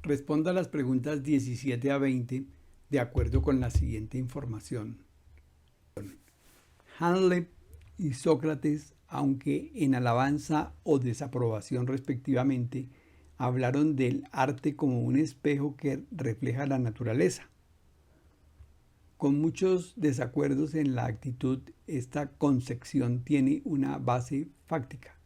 Responda a las preguntas 17 a 20 de acuerdo con la siguiente información. Hamlet y Sócrates, aunque en alabanza o desaprobación respectivamente, hablaron del arte como un espejo que refleja la naturaleza. Con muchos desacuerdos en la actitud, esta concepción tiene una base fáctica.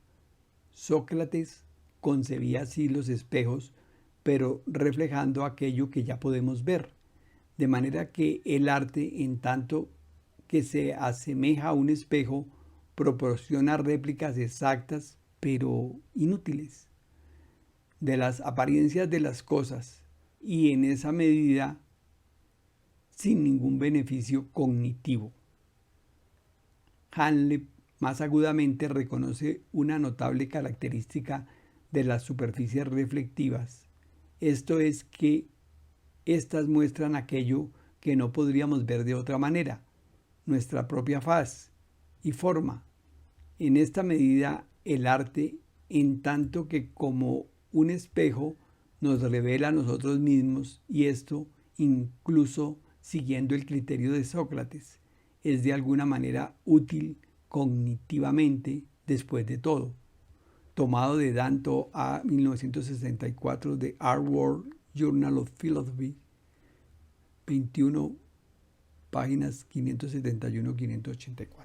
Sócrates concebía así los espejos, pero reflejando aquello que ya podemos ver, de manera que el arte, en tanto que se asemeja a un espejo, proporciona réplicas exactas, pero inútiles, de las apariencias de las cosas, y en esa medida sin ningún beneficio cognitivo. Hamlet más agudamente reconoce una notable característica de las superficies reflectivas. Esto es que éstas muestran aquello que no podríamos ver de otra manera, nuestra propia faz y forma. En esta medida, el arte, en tanto que como un espejo, nos revela a nosotros mismos, y esto incluso siguiendo el criterio de Sócrates, es de alguna manera útil cognitivamente después de todo. Tomado de Danto a 1964 de Art World Journal of Philosophy, 21 páginas 571-584.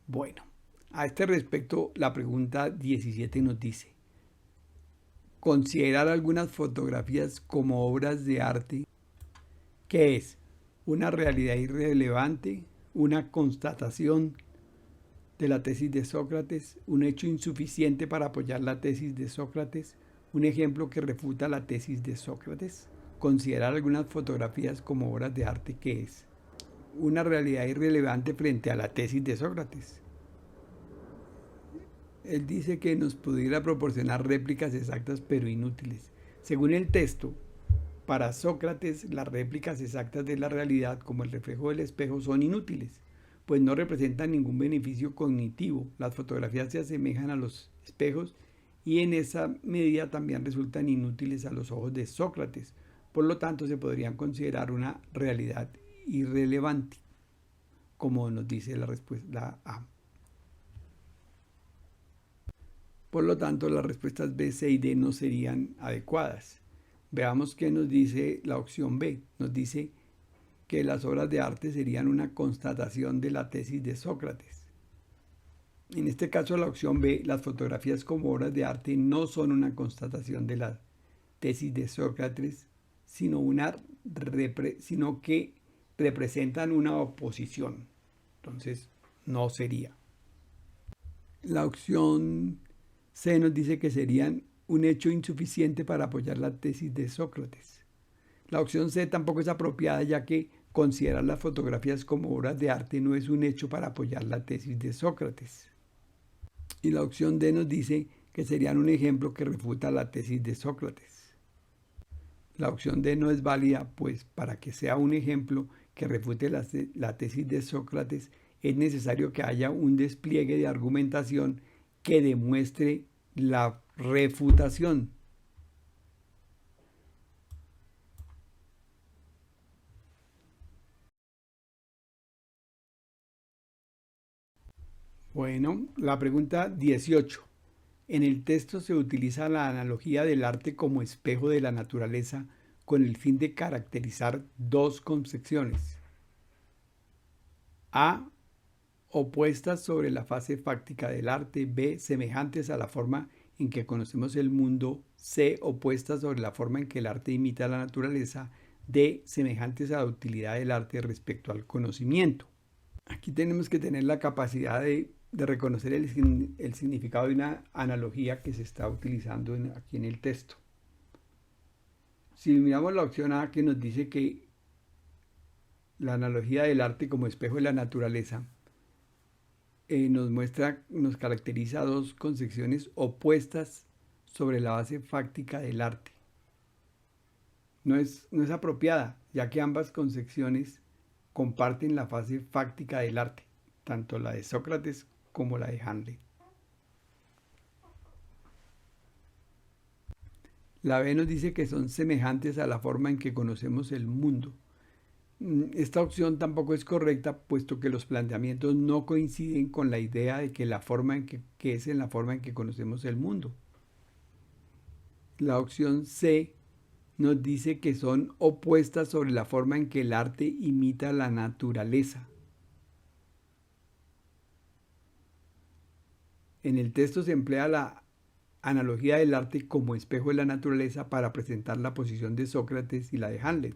Bueno, a este respecto la pregunta 17 nos dice: considerar algunas fotografías como obras de arte, ¿qué es? ¿Una realidad irrelevante? ¿Una constatación de la tesis de Sócrates? ¿Un hecho insuficiente para apoyar la tesis de Sócrates? ¿Un ejemplo que refuta la tesis de Sócrates? Considerar algunas fotografías como obras de arte, ¿qué es? Una realidad irrelevante frente a la tesis de Sócrates. Él dice que nos pudiera proporcionar réplicas exactas pero inútiles. Según el texto, para Sócrates las réplicas exactas de la realidad, como el reflejo del espejo, son inútiles, pues no representan ningún beneficio cognitivo. Las fotografías se asemejan a los espejos y en esa medida también resultan inútiles a los ojos de Sócrates. Por lo tanto, se podrían considerar una realidad irrelevante, como nos dice la respuesta A. Por lo tanto, las respuestas B, C y D no serían adecuadas. Veamos qué nos dice la opción B. Nos dice que las obras de arte serían una constatación de la tesis de Sócrates. En este caso, la opción B, las fotografías como obras de arte no son una constatación de la tesis de Sócrates, sino que representan una oposición. Entonces, no sería. La opción C nos dice que serían un hecho insuficiente para apoyar la tesis de Sócrates. La opción C tampoco es apropiada, ya que considerar las fotografías como obras de arte no es un hecho para apoyar la tesis de Sócrates. Y la opción D nos dice que serían un ejemplo que refuta la tesis de Sócrates. La opción D no es válida, pues para que sea un ejemplo que refute la tesis de Sócrates es necesario que haya un despliegue de argumentación que demuestre la refutación. Bueno, la pregunta 18. En el texto se utiliza la analogía del arte como espejo de la naturaleza con el fin de caracterizar dos concepciones. A, opuestas sobre la fase fáctica del arte. B, semejantes a la forma en que conocemos el mundo. C, opuestas sobre la forma en que el arte imita a la naturaleza. D, semejantes a la utilidad del arte respecto al conocimiento. Aquí tenemos que tener la capacidad de reconocer el significado de una analogía que se está utilizando aquí en el texto. Si miramos la opción A, que nos dice que la analogía del arte como espejo de la naturaleza, nos caracteriza dos concepciones opuestas sobre la base fáctica del arte. No es apropiada, ya que ambas concepciones comparten la fase fáctica del arte, tanto la de Sócrates como la de Hamlet. La B nos dice que son semejantes a la forma en que conocemos el mundo. Esta opción tampoco es correcta, puesto que los planteamientos no coinciden con la idea de que la forma que es en la forma en que conocemos el mundo. La opción C nos dice que son opuestas sobre la forma en que el arte imita la naturaleza. En el texto se emplea la analogía del arte como espejo de la naturaleza para presentar la posición de Sócrates y la de Hamlet.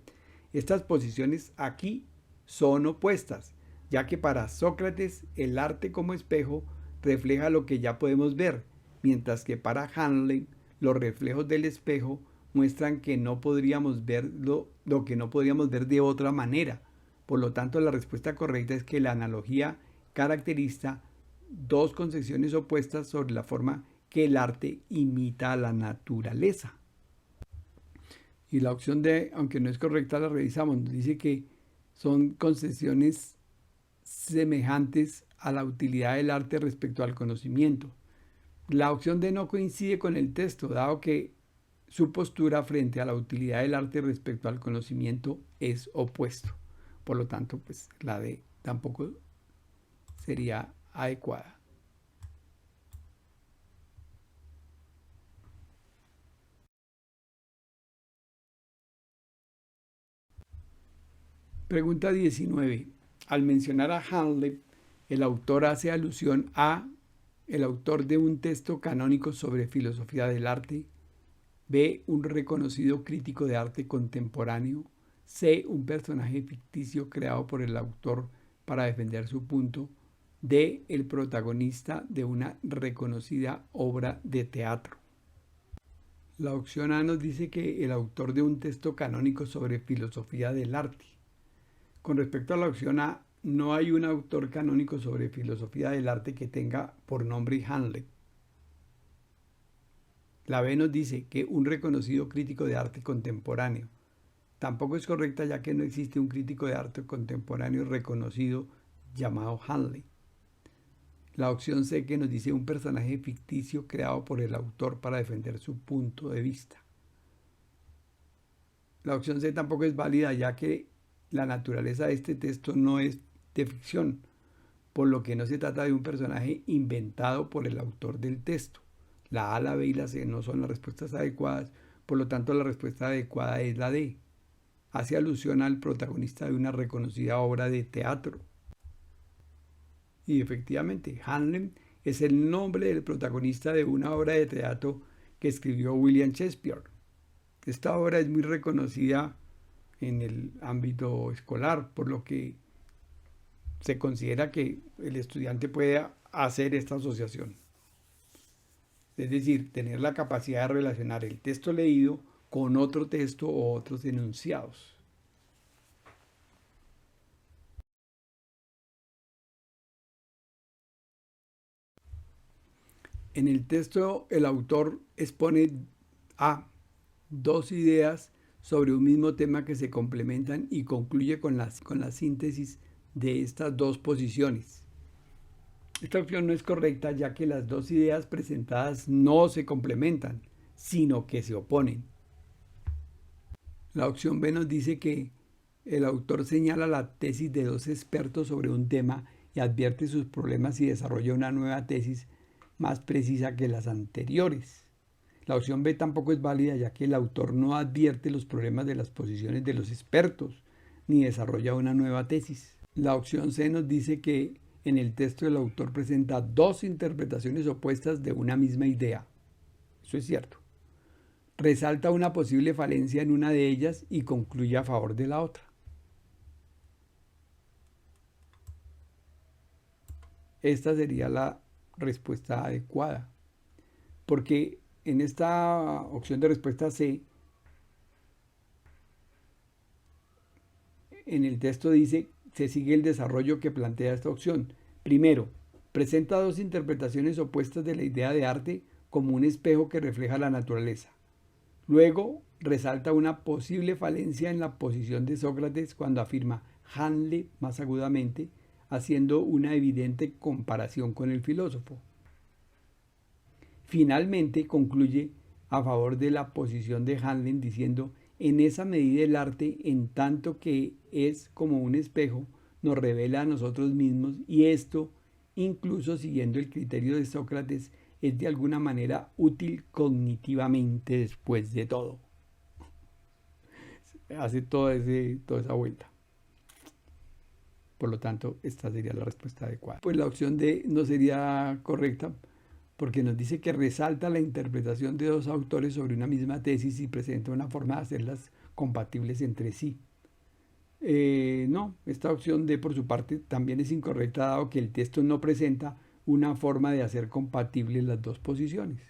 Estas posiciones aquí son opuestas, ya que para Sócrates el arte como espejo refleja lo que ya podemos ver, mientras que para Hamlet los reflejos del espejo muestran que no podríamos ver lo que no podríamos ver de otra manera. Por lo tanto, la respuesta correcta es que la analogía caracteriza dos concepciones opuestas sobre la forma que el arte imita a la naturaleza. Y la opción D, aunque no es correcta, la revisamos. Nos dice que son concepciones semejantes a la utilidad del arte respecto al conocimiento. La opción D no coincide con el texto, dado que su postura frente a la utilidad del arte respecto al conocimiento es opuesto. Por lo tanto, pues la D tampoco sería adecuada. Pregunta 19. Al mencionar a Hamlet, el autor hace alusión a el autor de un texto canónico sobre filosofía del arte, B, un reconocido crítico de arte contemporáneo, C, un personaje ficticio creado por el autor para defender su punto, D, el protagonista de una reconocida obra de teatro. La opción A nos dice que el autor de un texto canónico sobre filosofía del arte. Con respecto a la opción A, no hay un autor canónico sobre filosofía del arte que tenga por nombre Hamlet. La B nos dice que un reconocido crítico de arte contemporáneo. Tampoco es correcta, ya que no existe un crítico de arte contemporáneo reconocido llamado Hamlet. La opción C, que nos dice un personaje ficticio creado por el autor para defender su punto de vista. La opción C tampoco es válida, ya que la naturaleza de este texto no es de ficción, por lo que no se trata de un personaje inventado por el autor del texto. La A, la B y la C no son las respuestas adecuadas, por lo tanto la respuesta adecuada es la D. Hace alusión al protagonista de una reconocida obra de teatro. Y efectivamente, Hamlet es el nombre del protagonista de una obra de teatro que escribió William Shakespeare. Esta obra es muy reconocida en el ámbito escolar, por lo que se considera que el estudiante puede hacer esta asociación. Es decir, tener la capacidad de relacionar el texto leído con otro texto o otros enunciados. En el texto, el autor expone a dos ideas sobre un mismo tema que se complementan y concluye con la síntesis de estas dos posiciones. Esta opción no es correcta, ya que las dos ideas presentadas no se complementan, sino que se oponen. La opción B nos dice que el autor señala la tesis de dos expertos sobre un tema y advierte sus problemas y desarrolla una nueva tesis más precisa que las anteriores. La opción B tampoco es válida, ya que el autor no advierte los problemas de las posiciones de los expertos ni desarrolla una nueva tesis. La opción C nos dice que en el texto el autor presenta dos interpretaciones opuestas de una misma idea. Eso es cierto. Resalta una posible falencia en una de ellas y concluye a favor de la otra. Esta sería la respuesta adecuada, porque en esta opción de respuesta C, en el texto dice, se sigue el desarrollo que plantea esta opción. Primero, presenta dos interpretaciones opuestas de la idea de arte como un espejo que refleja la naturaleza. Luego, resalta una posible falencia en la posición de Sócrates cuando afirma Hamlet más agudamente, haciendo una evidente comparación con el filósofo. Finalmente, concluye a favor de la posición de Handel, diciendo: en esa medida el arte, en tanto que es como un espejo, nos revela a nosotros mismos, y esto, incluso siguiendo el criterio de Sócrates, es de alguna manera útil cognitivamente después de todo. Hace toda esa vuelta. Por lo tanto, esta sería la respuesta adecuada. Pues la opción D no sería correcta, porque nos dice que resalta la interpretación de dos autores sobre una misma tesis y presenta una forma de hacerlas compatibles entre sí. No, esta opción D por su parte también es incorrecta, dado que el texto no presenta una forma de hacer compatibles las dos posiciones.